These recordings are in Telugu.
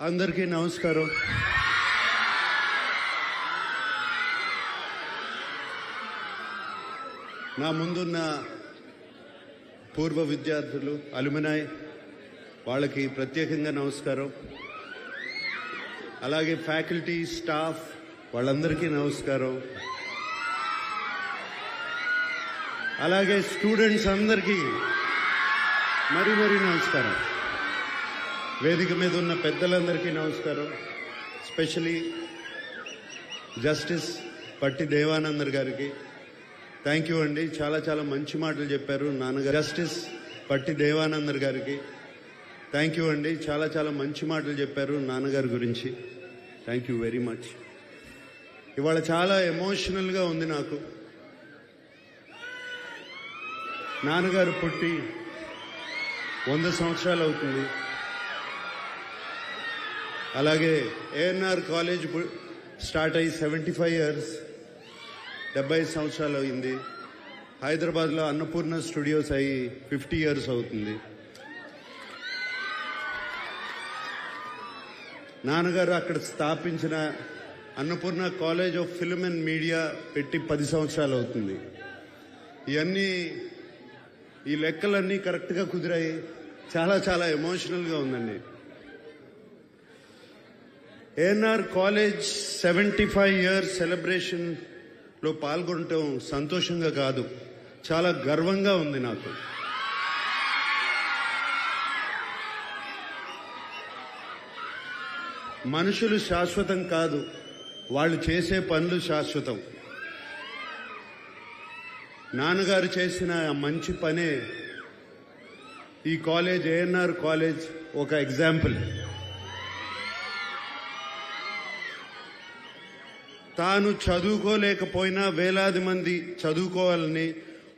అందరికీ నమస్కారం. నా ముందున్న పూర్వ విద్యార్థులు, అలుమినాయ్ వాళ్ళకి ప్రత్యేకంగా నమస్కారం. అలాగే ఫ్యాకల్టీ, స్టాఫ్ వాళ్ళందరికీ నమస్కారం. అలాగే స్టూడెంట్స్ అందరికీ మరీ నమస్కారం. వేదిక మీద ఉన్న పెద్దలందరికీ నమస్కారం. స్పెషలీ జస్టిస్ పట్టి దేవానందర్ గారికి థ్యాంక్ యూ అండి. చాలా మంచి మాటలు చెప్పారు నాన్నగారు. జస్టిస్ పట్టి దేవానందర్ గారికి థ్యాంక్ యూ అండి. చాలా మంచి మాటలు చెప్పారు నాన్నగారి గురించి. Thank you very much. ఇవాళ చాలా ఎమోషనల్గా ఉంది నాకు. నాన్నగారు పుట్టి 100 సంవత్సరాలు అవుతుంది. అలాగే ఏఎన్ఆర్ కాలేజ్ స్టార్ట్ అయ్యి 75 ఇయర్స్, 70 సంవత్సరాలు అయింది. హైదరాబాద్లో అన్నపూర్ణ స్టూడియోస్ అయ్యి 50 ఇయర్స్ అవుతుంది. నాన్నగారు అక్కడ స్థాపించిన Annapurna college of film and media పెట్టి 10 సంవత్సరాలు అవుతుంది. ఈ లెక్కలన్నీ కరెక్ట్గా కుదిరాయి. చాలా ఎమోషనల్గా ఉందండి. ఏఎన్ఆర్ కాలేజ్ 75 ఇయర్స్ సెలబ్రేషన్లో పాల్గొనటం సంతోషంగా కాదు, చాలా గర్వంగా ఉంది నాకు. మనుషులు శాశ్వతం కాదు, వాళ్ళు చేసే పనులు శాశ్వతం. నాన్నగారు చేసిన మంచి పనే ఈ కాలేజ్, ఏఎన్ఆర్ కాలేజ్ ఒక ఎగ్జాంపుల్. తాను చదువుకోలేకపోయినా వేలాది మంది చదువుకోవాలని,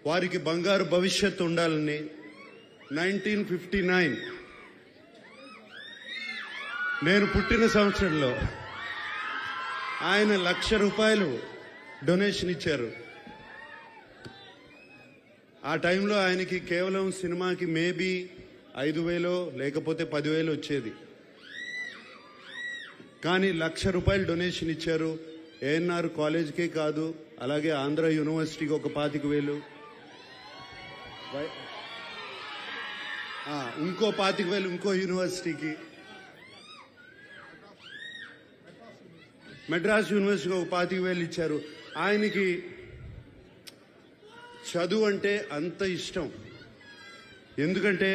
వారికి బంగారు భవిష్యత్తు ఉండాలని 1959 నేను పుట్టిన సంవత్సరంలో ఆయన ₹1,00,000 డొనేషన్ ఇచ్చారు. ఆ టైంలో ఆయనకి కేవలం సినిమాకి మేబీ 5,000 లేకపోతే 10,000 వచ్చేది. కానీ ₹1,00,000 డొనేషన్ ఇచ్చారు. ఏఎన్ఆర్ కాలేజ్కే కాదు, అలాగే ఆంధ్ర యూనివర్సిటీకి ఒక 25,000, ఇంకో 25,000 ఇంకో యూనివర్సిటీకి, మెడ్రాస్ యూనివర్సిటీకి ఒక 25,000 ఇచ్చారు. ఆయనకి చదువు అంటే అంత ఇష్టం. ఎందుకంటే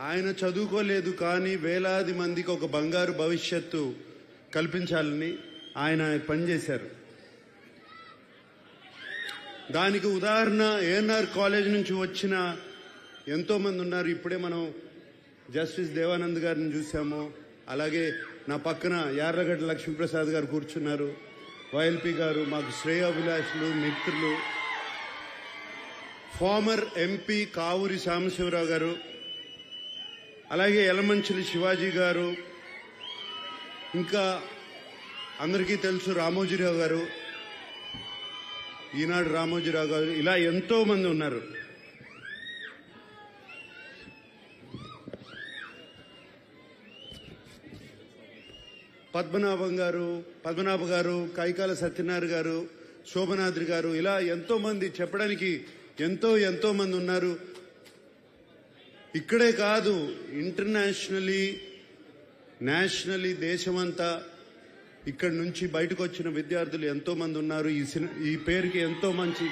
ఆయన చదువుకోలేదు, కానీ వేలాది మందికి ఒక బంగారు భవిష్యత్తు కల్పించాలని ఆయన పనిచేశారు. దానికి ఉదాహరణ ఏఎన్ఆర్ కాలేజ్ నుంచి వచ్చిన ఎంతో మంది ఉన్నారు. ఇప్పుడే మనం జస్టిస్ దేవానంద్ గారిని చూసాము. అలాగే నా పక్కన యార్లగడ్డ లక్ష్మీప్రసాద్ గారు కూర్చున్నారు. వైఎల్పి గారు మాకు శ్రేయోభిలాషులు, మిత్రులు. ఫార్మర్ ఎంపీ కావూరి సాంబశివరావు గారు, అలాగే యలమంచిలి శివాజీ గారు, ఇంకా అందరికీ తెలుసు రామోజీరావు గారు, ఈనాడు రామోజీరావు గారు, ఇలా ఎంతో మంది ఉన్నారు. పద్మనాభ గారు, కైకాల సత్యనారాయణ గారు, శోభనాద్రి గారు, ఇలా ఎంతో మంది, చెప్పడానికి ఎంతో మంది ఉన్నారు. ఇక్కడే కాదు, ఇంటర్నేషనలీ, నేషనలీ, దేశమంతా ఇక్కడి నుంచి బయటకు వచ్చిన విద్యార్థులు ఎంతో మంది ఉన్నారు. ఈ పేరుకి ఎంతో మంచి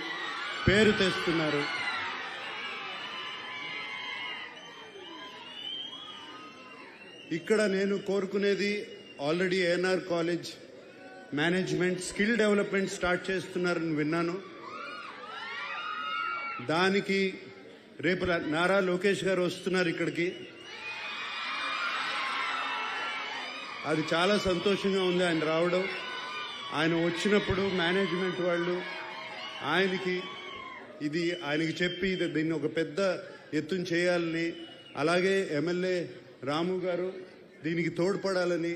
పేరు తెస్తున్నారు. ఇక్కడ నేను కోరుకునేది, already ANR college management skill development start చేస్తున్నారని విన్నాను. దానికి రేపు నారా లోకేష్ గారు వస్తున్నారు ఇక్కడికి. అది చాలా సంతోషంగా ఉంది ఆయన రావడం. ఆయన వచ్చినప్పుడు మేనేజ్మెంట్ వాళ్ళు ఆయనకి చెప్పి దీన్ని ఒక పెద్ద ఎత్తున చేయాలని, అలాగే ఎమ్మెల్యే రాము గారు దీనికి తోడ్పడాలని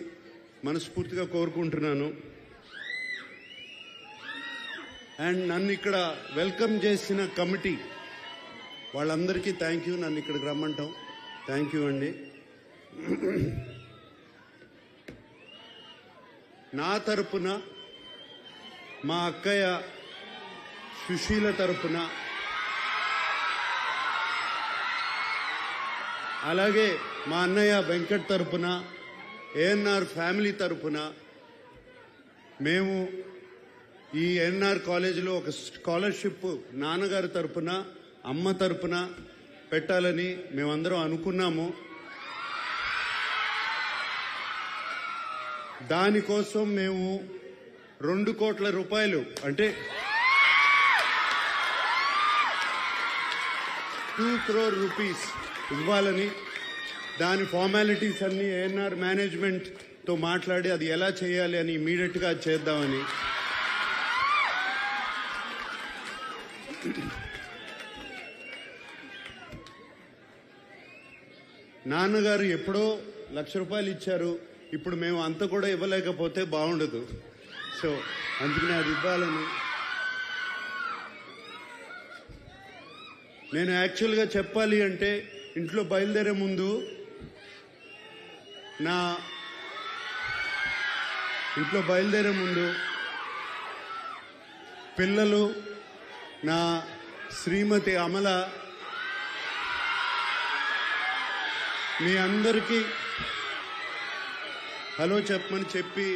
మనస్ఫూర్తిగా కోరుకుంటున్నాను. అండ్ నన్ను ఇక్కడ వెల్కమ్ చేసిన కమిటీ, వాళ్ళందరికీ థ్యాంక్ యూ, నన్ను ఇక్కడికి రమ్మంటాం. థ్యాంక్ యూ అండి. నా తరపున, మా అక్కయ్య సుశీల తరపున, అలాగే మా అన్నయ్య వెంకట్ తరపున, ఏఎన్ఆర్ ఫ్యామిలీ తరపున మేము ఈ ఎన్ఆర్ కాలేజీలో ఒక స్కాలర్షిప్ నాన్నగారి తరపున, అమ్మ తరపున పెట్టాలని మేమందరం అనుకున్నాము. దానికోసం మేము 2 కోట్ల రూపాయలు అంటే 2 crore rupees ఇవ్వాలని, దాని ఫార్మాలిటీస్ అన్ని ఏఎన్ఆర్ మేనేజ్మెంట్తో మాట్లాడి అది ఎలా చేయాలి అని ఇమీడియట్గా చేద్దామని. నాన్నగారు ఎప్పుడో ₹1,00,000 ఇచ్చారు. ఇప్పుడు మేము అంత కూడా ఇవ్వలేకపోతే బాగుండదు. సో అందుకనే అది ఇవ్వాలని. నేను యాక్చువల్గా చెప్పాలి అంటే ఇంట్లో బయలుదేరే ముందు పిల్లలు, నా శ్రీమతి అమల, మీ అందరికీ హలో చెప్పమని చెప్పి,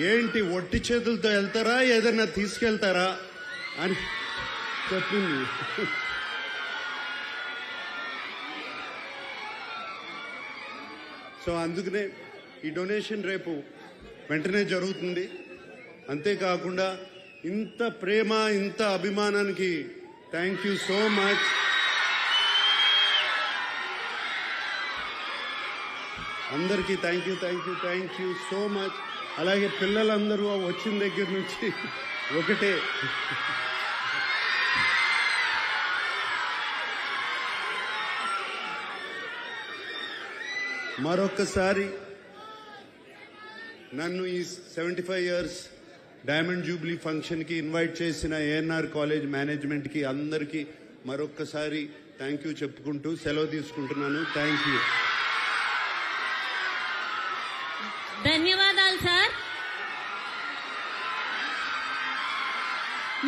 ఏంటి ఒట్టి చేతులతో వెళ్తారా ఏదన్నా తీసుకెళ్తారా అని చెప్పింది. సో అందుకనే ఈ డొనేషన్ రేపు వెంటనే జరుగుతుంది. అంతేకాకుండా ఇంత ప్రేమ, ఇంత అభిమానానికి థ్యాంక్ యూ సో మచ్. అందరికీ థ్యాంక్ యూ సో మచ్. అలాగే పిల్లలందరూ వచ్చిన దగ్గర నుంచి ఒకటే మరొక్కసారి నన్ను ఈ 75 years డైమండ్ జూబ్లీ ఫంక్షన్కి ఇన్వైట్ చేసిన ఏఎన్ఆర్ కాలేజ్ మేనేజ్మెంట్కి అందరికీ మరొక్కసారి థ్యాంక్ యూ చెప్పుకుంటూ సెలవు తీసుకుంటున్నాను. Thank you. ధన్యవాదాలు సార్.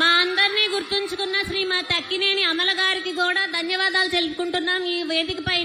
మా అందరినీ గుర్తుంచుకున్న శ్రీమతి అక్కినేని అమల గారికి కూడా ధన్యవాదాలు తెలుపుకుంటున్నాం. ఈ వేదికపై